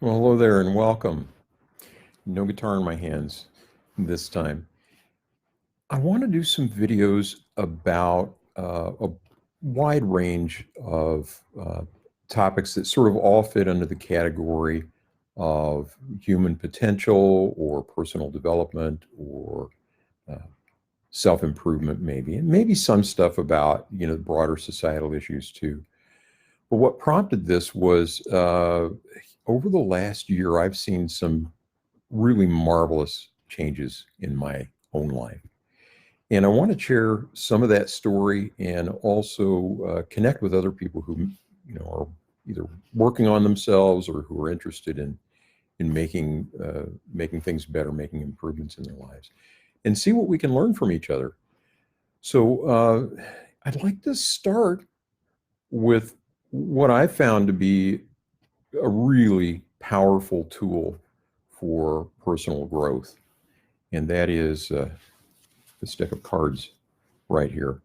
Well, hello there and welcome. No guitar in my hands this time. I want to do some videos about a wide range of topics that sort of all fit under the category of human potential or personal development or uh, self-improvement maybe, and maybe some stuff about, broader societal issues too. But what prompted this was over the last year, I've seen some really marvelous changes in my own life. And I want to share some of that story and also connect with other people who, are either working on themselves or who are interested in making things better, making improvements in their lives, and see what we can learn from each other. So I'd like to start with what I found to be a really powerful tool for personal growth, and that is this deck of cards right here.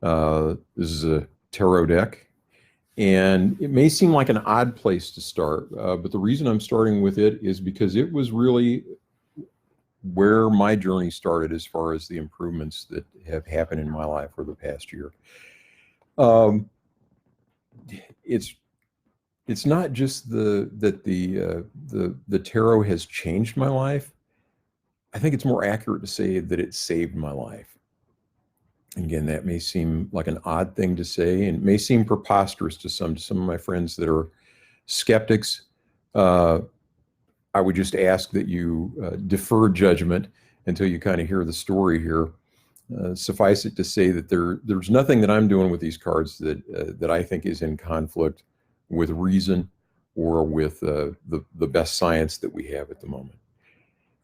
This is a tarot deck, and it may seem like an odd place to start, but the reason I'm starting with it is because it was really where my journey started as far as the improvements that have happened in my life over the past year. Um, it's it's not just the tarot has changed my life. I think it's more accurate to say that it saved my life. Again, that may seem like an odd thing to say, and may seem preposterous to some of my friends that are skeptics. Uh, I would just ask that you defer judgment until you kind of hear the story here. Suffice it to say that there's nothing that I'm doing with these cards that I think is in conflict with reason or with the best science that we have at the moment.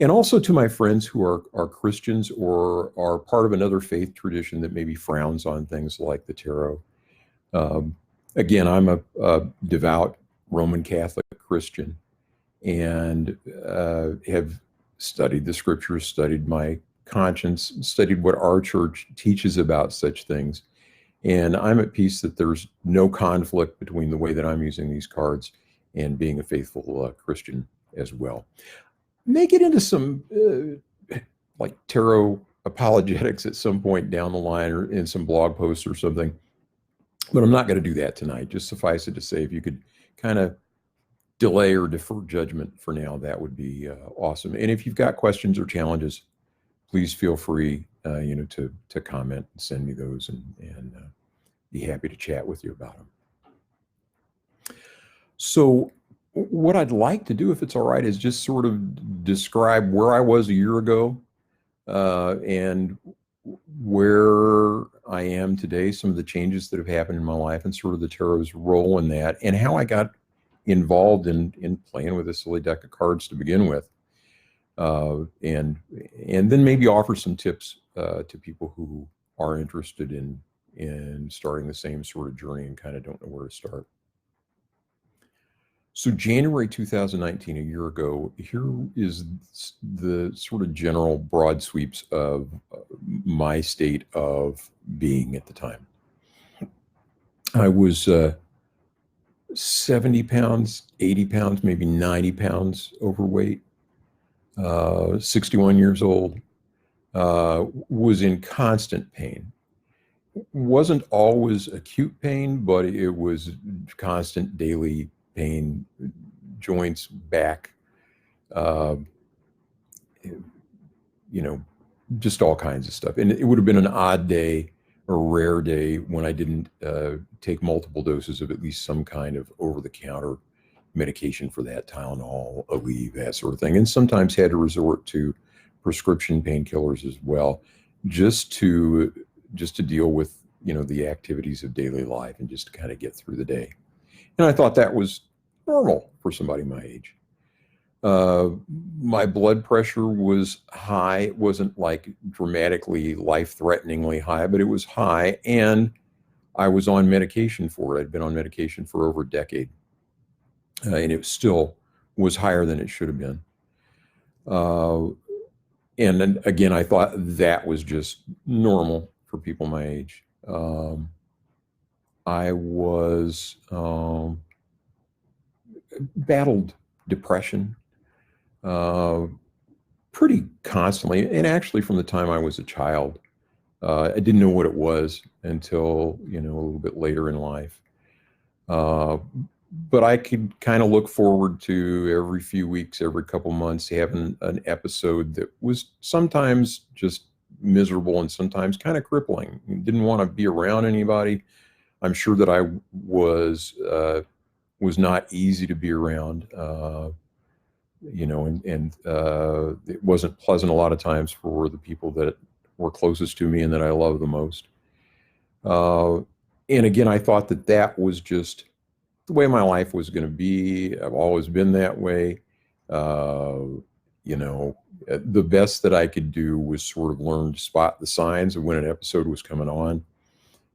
And also to my friends who are Christians or are part of another faith tradition that maybe frowns on things like the tarot. Um, Again, I'm a devout Roman Catholic Christian and have studied the scriptures, studied my conscience, studied what our church teaches about such things. And I'm at peace that there's no conflict between the way that I'm using these cards and being a faithful Christian as well. May get into some like tarot apologetics at some point down the line or in some blog posts or something, but I'm not going to do that tonight. Just suffice it to say, if you could kind of delay or defer judgment for now, that would be awesome. And if you've got questions or challenges, please feel free, to comment and send me those, and be happy to chat with you about them. So what I'd like to do, if it's all right, is just sort of describe where I was a year ago and where I am today, some of the changes that have happened in my life, and sort of the tarot's role in that, and how I got involved in playing with a silly deck of cards to begin with, and then maybe offer some tips to people who are interested in starting the same sort of journey and kind of don't know where to start. So January 2019, a year ago, here is the sort of general broad sweeps of my state of being at the time. I was 70 pounds, 80 pounds, maybe 90 pounds overweight, 61 years old, was in constant pain. Wasn't always acute pain, but it was constant daily pain, joints, back, uh, just all kinds of stuff. And it would have been an odd day, a rare day, when I didn't take multiple doses of at least some kind of over-the-counter medication for that, Tylenol, Aleve, that sort of thing. And sometimes had to resort to prescription painkillers as well, just to deal with, the activities of daily life and just to kind of get through the day. And I thought that was normal for somebody my age. My blood pressure was high. It wasn't like dramatically life-threateningly high, but it was high, and I was on medication for it. I'd been on medication for over a decade, and it still was higher than it should have been. And then again, I thought that was just normal for people my age. I was battled depression, uh, pretty constantly. And actually, from the time I was a child, I didn't know what it was until, a little bit later in life. Uh, but I could kind of look forward to every few weeks, every couple months, having an episode that was sometimes just miserable and sometimes kind of crippling. Didn't want to be around anybody. I'm sure that I was not easy to be around, and it wasn't pleasant a lot of times for the people that were closest to me and that I love the most. Uh, and again, I thought that that was just the way my life was going to be. I've always been that way. Uh, the best that I could do was sort of learn to spot the signs of when an episode was coming on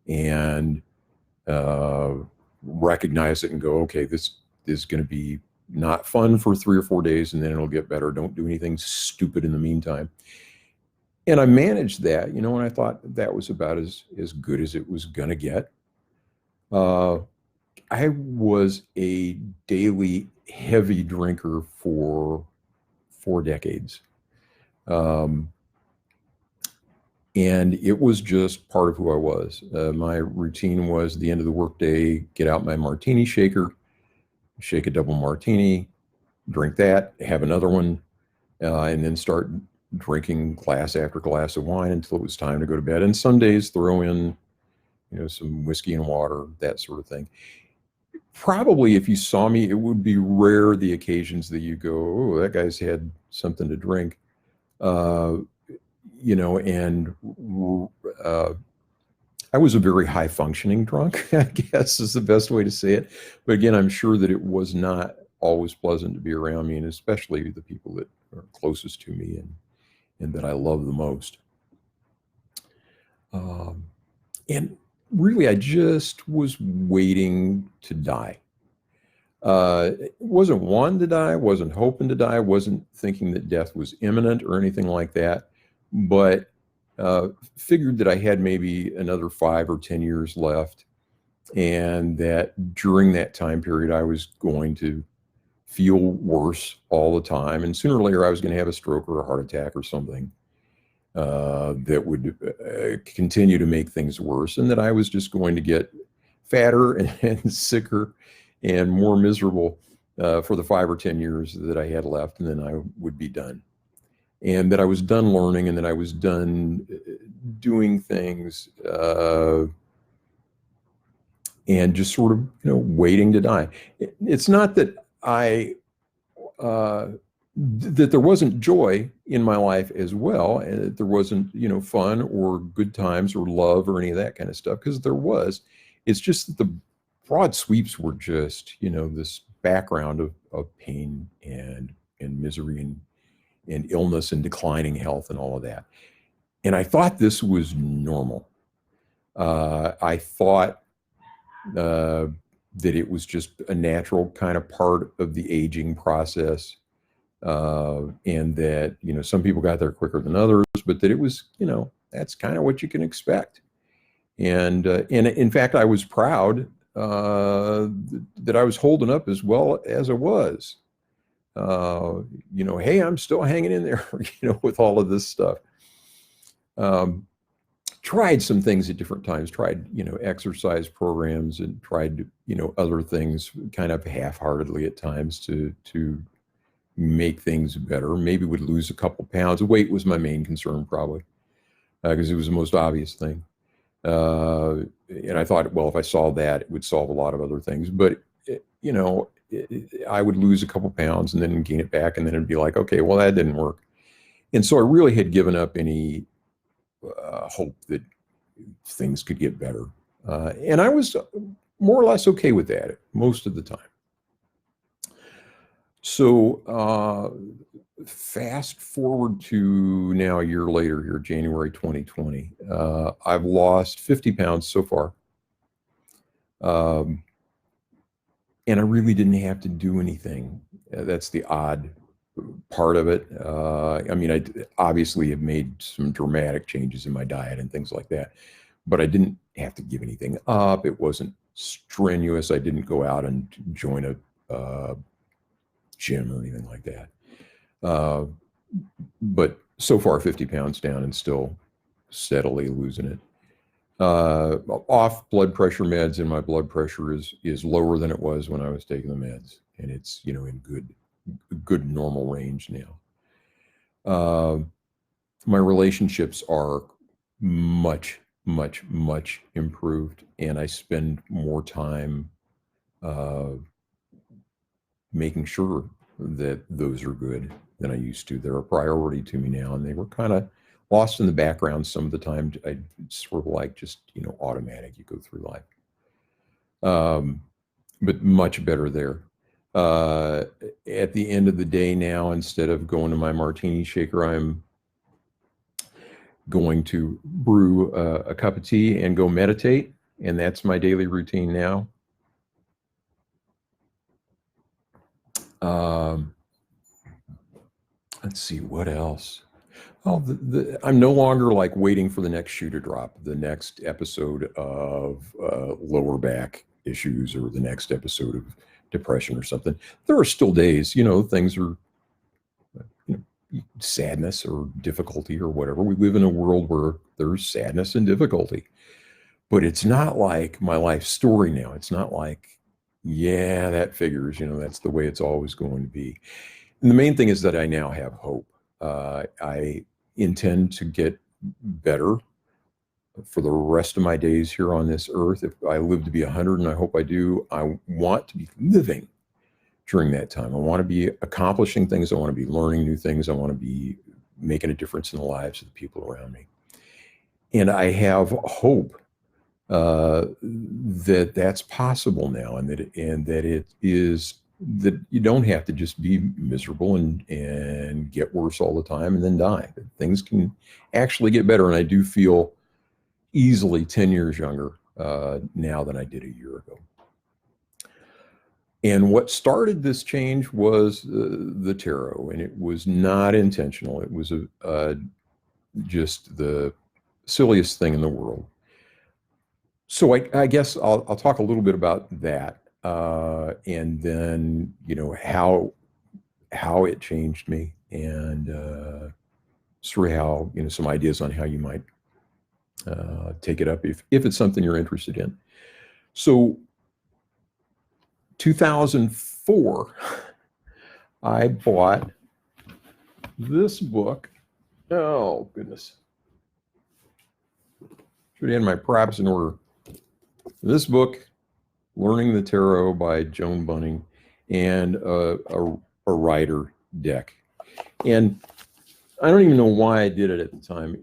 and uh, recognize it and go, okay, this is going to be not fun for 3 or 4 days and then it'll get better. Don't do anything stupid in the meantime. And I managed that, and I thought that was about as good as it was going to get. Uh, I was a daily heavy drinker for 4 decades. Um, and it was just part of who I was. My routine was the end of the workday, get out my martini shaker, shake a double martini, drink that, have another one, and then start drinking glass after glass of wine until it was time to go to bed. And some days throw in, some whiskey and water, that sort of thing. Probably if you saw me, it would be rare the occasions that you go, oh, that guy's had something to drink. And I was a very high functioning drunk, I guess is the best way to say it. But again, I'm sure that it was not always pleasant to be around me, and especially the people that are closest to me and that I love the most. And really, I just was waiting to die. Wasn't wanting to die, wasn't hoping to die, wasn't thinking that death was imminent or anything like that, but figured that I had maybe another 5 or 10 years left, and that during that time period, I was going to feel worse all the time. And sooner or later, I was going to have a stroke or a heart attack or something that would continue to make things worse, and that I was just going to get fatter and sicker and more miserable for the 5 or 10 years that I had left, and then I would be done. And that I was done learning, and that I was done doing things, and just sort of, waiting to die. It's not that that there wasn't joy in my life as well, and that there wasn't, fun or good times or love or any of that kind of stuff, because there was. It's just that the broad sweeps were just, this background of pain and misery and illness and declining health and all of that. And I thought this was normal. I thought that it was just a natural kind of part of the aging process. And that, some people got there quicker than others, but that it was, that's kind of what you can expect. And in fact, I was proud that I was holding up as well as I was. Hey, I'm still hanging in there, with all of this stuff. Tried some things at different times, tried, exercise programs, and tried, other things kind of half-heartedly at times to make things better. Maybe would lose a couple pounds. Weight was my main concern, probably, because it was the most obvious thing. And I thought, well, if I solved that, it would solve a lot of other things. But, I would lose a couple pounds and then gain it back, and then it'd be like, okay, well, that didn't work. And so I really had given up any hope that things could get better. And I was more or less okay with that most of the time. So fast forward to now a year later here, January 2020. I've lost 50 pounds so far. And I really didn't have to do anything. That's the odd part of it. I obviously have made some dramatic changes in my diet and things like that, but I didn't have to give anything up. It wasn't strenuous. I didn't go out and join a gym or anything like that. But so far 50 pounds down and still steadily losing it. Off blood pressure meds, and my blood pressure is lower than it was when I was taking the meds, and it's, you know, in good normal range now. My relationships are much improved, and I spend more time making sure that those are good than I used to. They're a priority to me now, and they were kind of lost in the background some of the time. I sort of like just, you know, automatic. You go through life, but much better there. At the end of the day now, instead of going to my martini shaker, I'm going to brew a cup of tea and go meditate, and that's my daily routine now. Let's see, what else? Oh, I'm no longer like waiting for the next shoe to drop, the next episode of lower back issues or the next episode of depression or something. There are still days, you know, things are, you know, sadness or difficulty or whatever. We live in a world where there's sadness and difficulty, but it's not like my life story now. It's not like, yeah, that figures, you know, that's the way it's always going to be. And the main thing is that I now have hope. I intend to get better for the rest of my days here on this earth. If I live to be 100, and I hope I do, I want to be living during that time. I want to be accomplishing things. I want to be learning new things. I want to be making a difference in the lives of the people around me. And I have hope that that's possible now, and that it is, that you don't have to just be miserable and get worse all the time and then die. Things can actually get better. And I do feel easily 10 years younger now than I did a year ago. And what started this change was the tarot, and it was not intentional. It was just the silliest thing in the world. So I guess I'll talk a little bit about that. And then, you know, how it changed me, and sort of how, you know, some ideas on how you might take it up if it's something you're interested in. So 2004, I bought this book. Oh, goodness. Should have had my props in order. This book, Learning the Tarot by Joan Bunning, and a rider deck. And I don't even know why I did it at the time.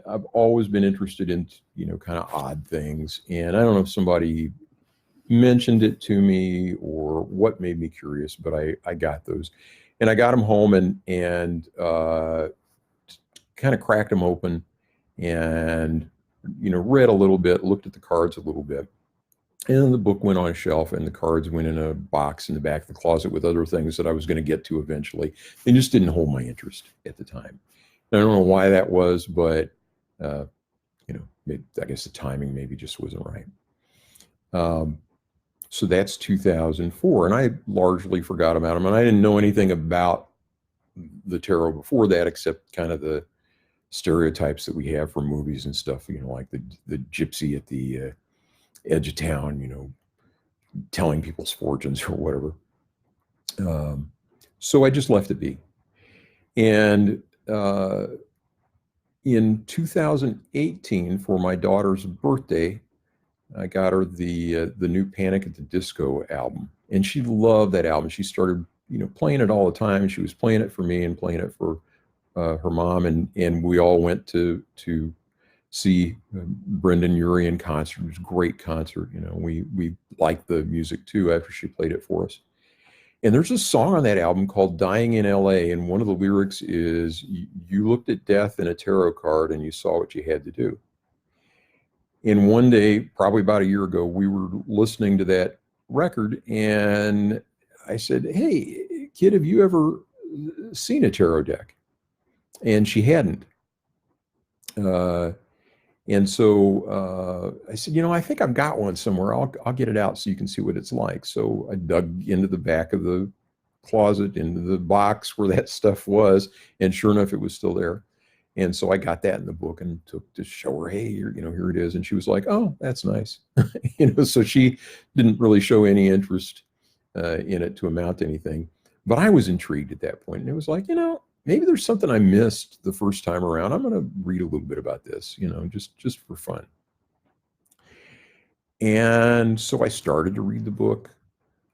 I've always been interested in, you know, kind of odd things. And I don't know if somebody mentioned it to me or what made me curious, but I got those. And I got them home and kind of cracked them open and, you know, read a little bit, looked at the cards a little bit. And then the book went on a shelf, and the cards went in a box in the back of the closet with other things that I was going to get to eventually. They just didn't hold my interest at the time. And I don't know why that was, but, you know, I guess the timing maybe just wasn't right. So that's 2004, and I largely forgot about them. And I didn't know anything about the tarot before that, except kind of the stereotypes that we have from movies and stuff, you know, like the gypsy at the edge of town, you know, telling people's fortunes or whatever. So I just left it be. And in 2018, for my daughter's birthday, I got her the new Panic at the Disco album, and she loved that album. She started, you know, playing it all the time. She was playing it for me and playing it for her mom, and we all went to see Brendan Urie in concert. It was a great concert. You know, we liked the music too after she played it for us. And there's a song on that album called Dying in LA, and one of the lyrics is, you looked at death in a tarot card and you saw what you had to do. And one day, probably about a year ago, we were listening to that record, and I said, "Hey, kid, have you ever seen a tarot deck?" And she hadn't. And so I said, "You know, I think I've got one somewhere. I'll get it out so you can see what it's like." So I dug into the back of the closet, in the box where that stuff was, and sure enough, it was still there. And so I got that in the book and took to show her, hey, here it is. And she was like, oh, that's nice. So she didn't really show any interest in it to amount to anything. But I was intrigued at that point. And it was like, maybe there's something I missed the first time around. I'm going to read a little bit about this, just for fun. And so I started to read the book.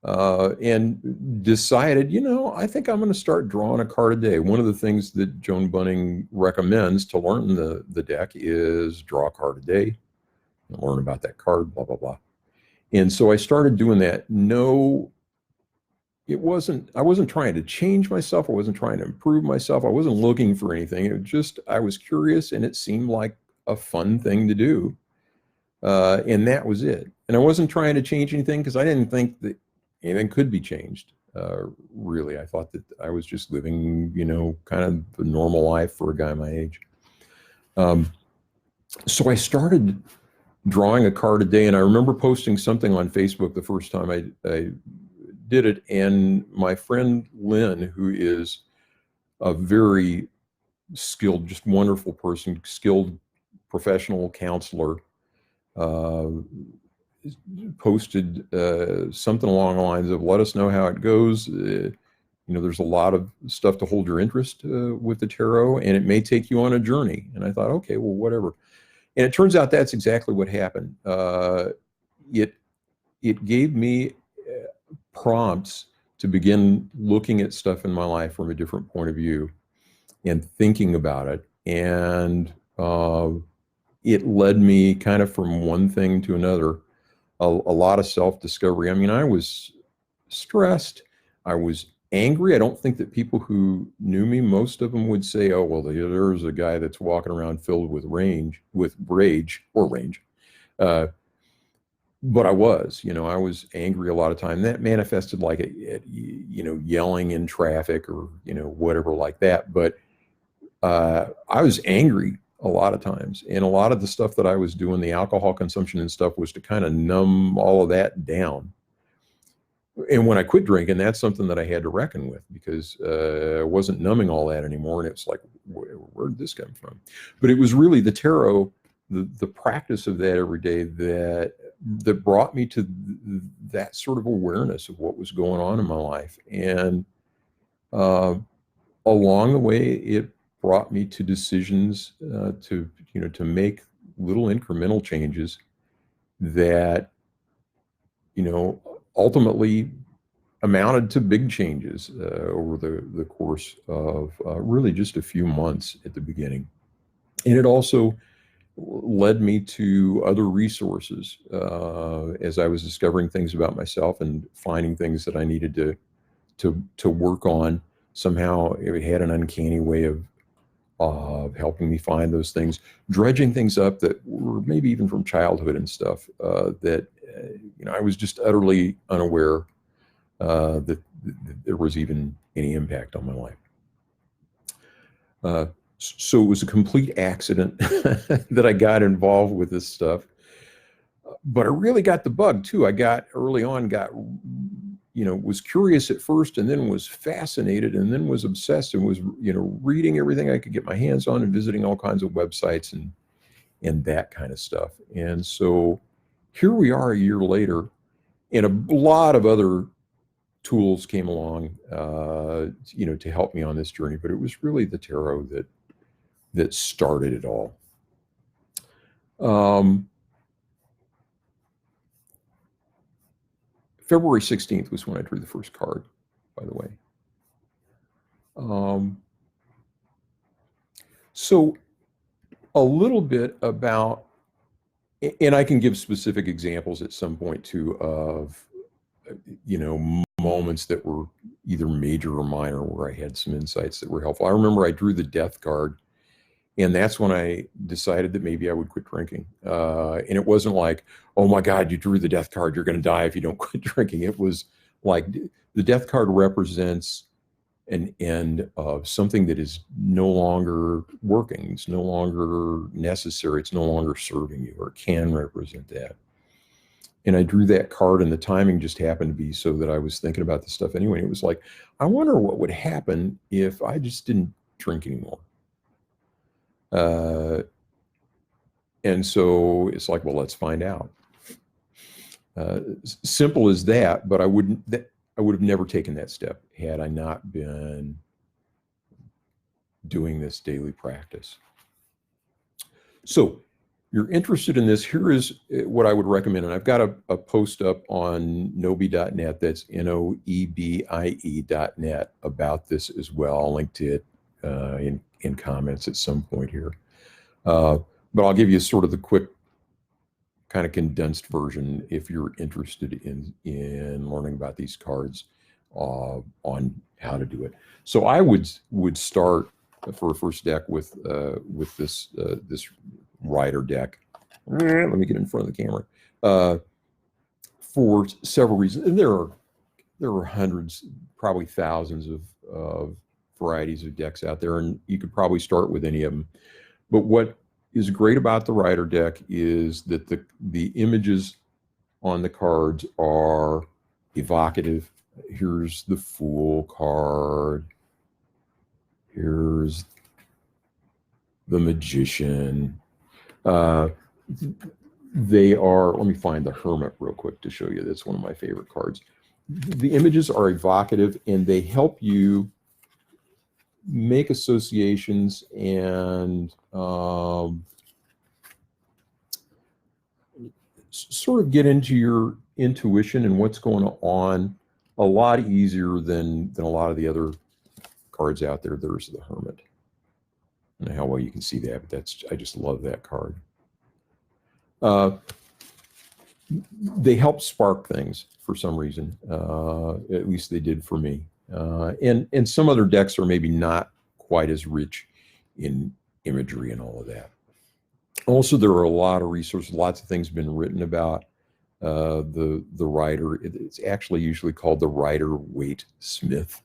And decided, I think I'm going to start drawing a card a day. One of the things that Joan Bunning recommends to learn the deck is draw a card a day, learn about that card, blah, blah, blah. And so I started doing that. No, I wasn't trying to change myself. I wasn't trying to improve myself. I wasn't looking for anything. It was just, I was curious and it seemed like a fun thing to do. And that was it. And I wasn't trying to change anything because I didn't think that anything could be changed. Really, I thought that I was just living, kind of a normal life for a guy my age. So I started drawing a card a day, and I remember posting something on Facebook the first time I did it, and my friend Lynn, who is a very skilled, just wonderful person, skilled professional counselor, posted something along the lines of, let us know how it goes. There's a lot of stuff to hold your interest with the tarot, and it may take you on a journey. And I thought, okay, well, whatever. And it turns out that's exactly what happened. It gave me prompts to begin looking at stuff in my life from a different point of view and thinking about it. And it led me kind of from one thing to another. A lot of self-discovery. I mean, I was stressed. I was angry. I don't think that people who knew me, most of them would say, oh, well, there's a guy that's walking around filled with rage. But I was, I was angry a lot of time. That manifested like, yelling in traffic or, whatever like that. But I was angry a lot of times. And a lot of the stuff that I was doing, the alcohol consumption and stuff, was to kind of numb all of that down. And when I quit drinking, that's something that I had to reckon with, because I wasn't numbing all that anymore. And it's like, where did this come from? But it was really the tarot, the practice of that every day that brought me to that sort of awareness of what was going on in my life. And along the way, it brought me to decisions to make little incremental changes that, ultimately amounted to big changes over the course of really just a few months at the beginning. And it also led me to other resources as I was discovering things about myself and finding things that I needed to work on. Somehow it had an uncanny way of helping me find those things, dredging things up that were maybe even from childhood and stuff that I was just utterly unaware that there was even any impact on my life. So it was a complete accident that I got involved with this stuff. But I really got the bug too. I got early on, was curious at first, and then was fascinated, and then was obsessed, and was, reading everything I could get my hands on and visiting all kinds of websites and that kind of stuff. And so here we are a year later, and a lot of other tools came along, to help me on this journey. But it was really the tarot that started it all. February 16th was when I drew the first card, by the way. So a little bit about, and I can give specific examples at some point too of, moments that were either major or minor where I had some insights that were helpful. I remember I drew the death card, and that's when I decided that maybe I would quit drinking. And it wasn't like, oh my God, you drew the death card, you're going to die if you don't quit drinking. It was like the death card represents an end of something that is no longer working. It's no longer necessary. It's no longer serving you, or can represent that. And I drew that card, and the timing just happened to be so that I was thinking about this stuff anyway. And it was like, I wonder what would happen if I just didn't drink anymore. And so it's like, well, let's find out. Simple as that, but I would have never taken that step had I not been doing this daily practice. So you're interested in this, here is what I would recommend. And I've got a post up on noebie.net, that's noebie.net, about this as well. I'll link to it in comments at some point here. But I'll give you sort of the quick kind of condensed version if you're interested in learning about these cards on how to do it. So I would start for a first deck with this rider deck. Let me get in front of the camera. For several reasons, and there are hundreds, probably thousands of varieties of decks out there, and you could probably start with any of them. But what is great about the rider deck is that the images on the cards are evocative. Here's the Fool card. Here's the Magician. They are, let me find the Hermit real quick to show you. That's one of my favorite cards. The images are evocative, and they help you make associations and sort of get into your intuition and what's going on a lot easier than a lot of the other cards out there. There's the Hermit. I don't know how well you can see that, but I just love that card. They help spark things for some reason. At least they did for me. And some other decks are maybe not quite as rich in imagery and all of that. Also, there are a lot of resources, lots of things been written about the rider. It's actually usually called the Rider-Waite-Smith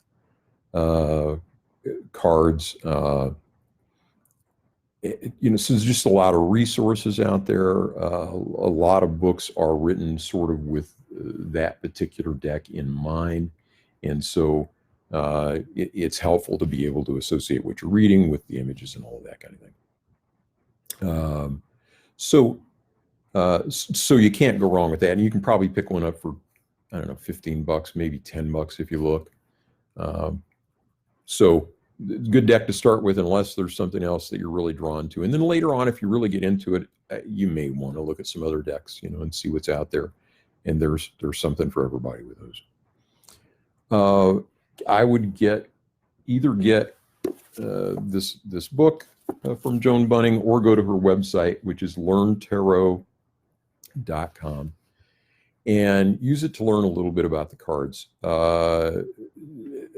cards. So there's just a lot of resources out there. A lot of books are written sort of with that particular deck in mind. And so it's helpful to be able to associate what you're reading with the images and all of that kind of thing. So you can't go wrong with that. And you can probably pick one up for, I don't know, $15, maybe $10 if you look. So good deck to start with, unless there's something else that you're really drawn to. And then later on, if you really get into it, you may want to look at some other decks, and see what's out there. And there's something for everybody with those. I would either get this book from Joan Bunning, or go to her website, which is learntarot.com, and use it to learn a little bit about the cards.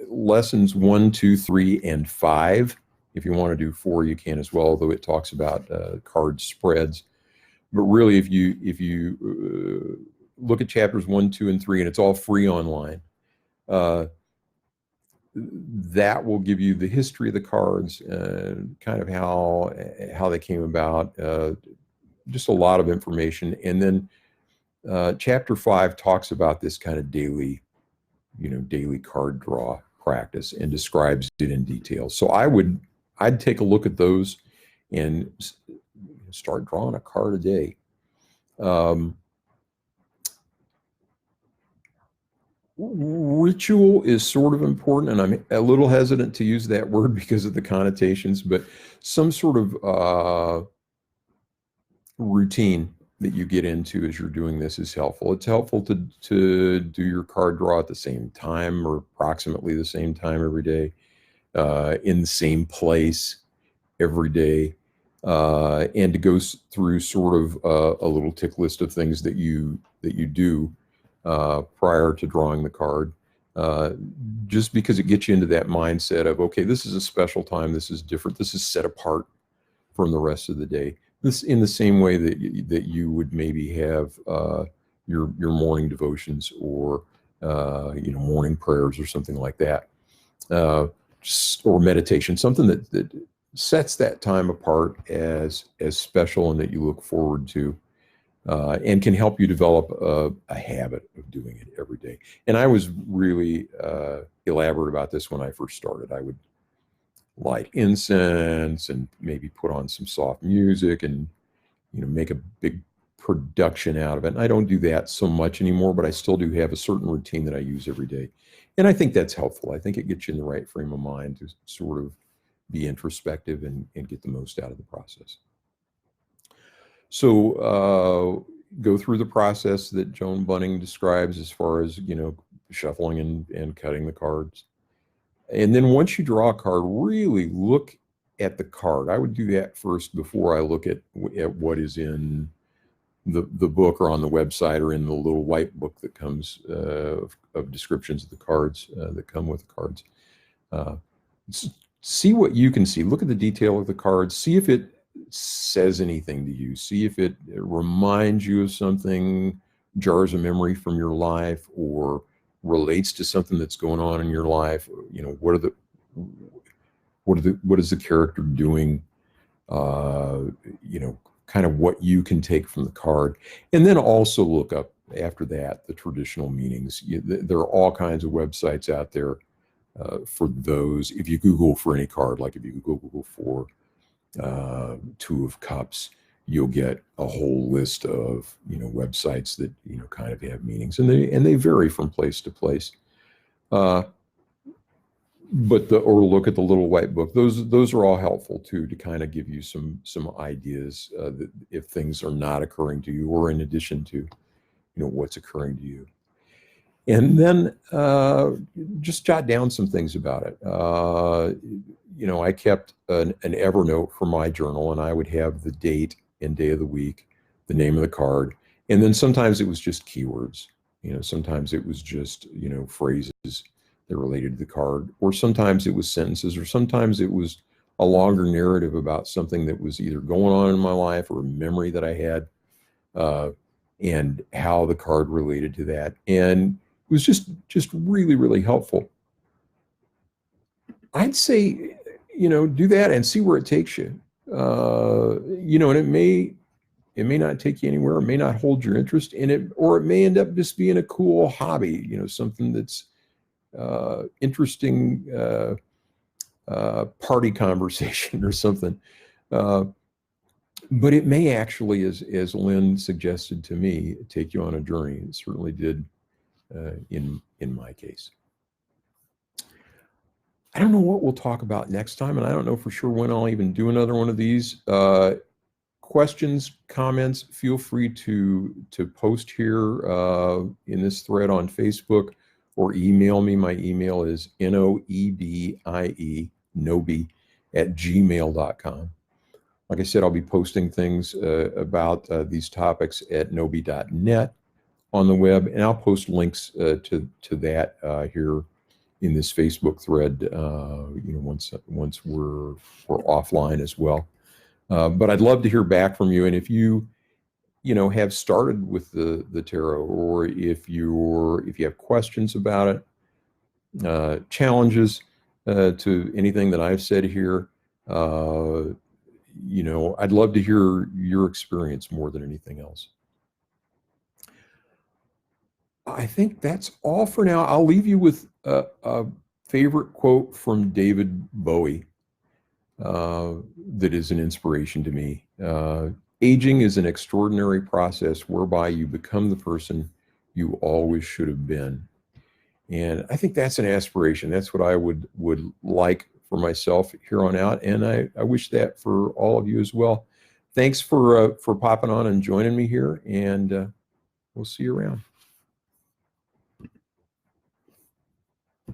Lessons 1, 2, 3, and 5. If you want to do 4, you can as well, although it talks about card spreads. But really, if you look at chapters 1, 2, and 3, and it's all free online, that will give you the history of the cards, kind of how they came about, just a lot of information. And then chapter 5 talks about this kind of daily card draw practice and describes it in detail. So I'd take a look at those and start drawing a card a day. Ritual is sort of important, and I'm a little hesitant to use that word because of the connotations, but some sort of routine that you get into as you're doing this is helpful. It's helpful to do your card draw at the same time, or approximately the same time every day, in the same place every day, and to go through sort of a little tick list of things that you do prior to drawing the card, just because it gets you into that mindset of, okay, this is a special time, this is different, this is set apart from the rest of the day. This in the same way that you would maybe have your morning devotions, or morning prayers, or something like that, or meditation, something that sets that time apart as special and that you look forward to. and can help you develop a habit of doing it every day. And I was really elaborate about this when I first started. I would light incense and maybe put on some soft music and make a big production out of it. And I don't do that so much anymore, but I still do have a certain routine that I use every day. And I think that's helpful. I think it gets you in the right frame of mind to sort of be introspective and get the most out of the process. So go through the process that Joan Bunning describes as far as, shuffling and cutting the cards. And then once you draw a card, really look at the card. I would do that first before I look at what is in the book or on the website or in the little white book that comes of descriptions of the cards that come with the cards. See what you can see. Look at the detail of the cards. See if it says anything to you. See if it reminds you of something, jars a memory from your life, or relates to something that's going on in your life. What is the character doing? Kind of what you can take from the card. And then also look up after that the traditional meanings. There are all kinds of websites out there for those. If you Google for any card, like if you Google for Two of Cups, you'll get a whole list of websites that kind of have meanings, and they vary from place to place. Or look at the little white book. Those are all helpful too, to kind of give you some ideas that if things are not occurring to you, or in addition to what's occurring to you. And then just jot down some things about it. I kept an Evernote for my journal, and I would have the date and day of the week, the name of the card, and then sometimes it was just keywords. Sometimes it was just phrases that related to the card, or sometimes it was sentences, or sometimes it was a longer narrative about something that was either going on in my life or a memory that I had, and how the card related to that. And it was just really, really helpful. I'd say, do that and see where it takes you. And it may not take you anywhere. It may not hold your interest in it, or it may end up just being a cool hobby, something that's interesting party conversation or something. But it may actually, as Lynn suggested to me, take you on a journey. It certainly did in my case. I don't know what we'll talk about next time, and I don't know for sure when I'll even do another one of these. Questions, comments, feel free to post here in this thread on Facebook, or email me. My email is noebie@gmail.com. Like I said, I'll be posting things about these topics at noebie.net on the web, and I'll post links to that here in this Facebook thread, once we're offline as well. But I'd love to hear back from you, and if you have started with the tarot, or if you have questions about it, challenges to anything that I've said here, I'd love to hear your experience more than anything else. I think that's all for now. I'll leave you with a favorite quote from David Bowie that is an inspiration to me. Aging is an extraordinary process whereby you become the person you always should have been. And I think that's an aspiration. That's what I would like for myself here on out. And I wish that for all of you as well. Thanks for popping on and joining me here. And we'll see you around.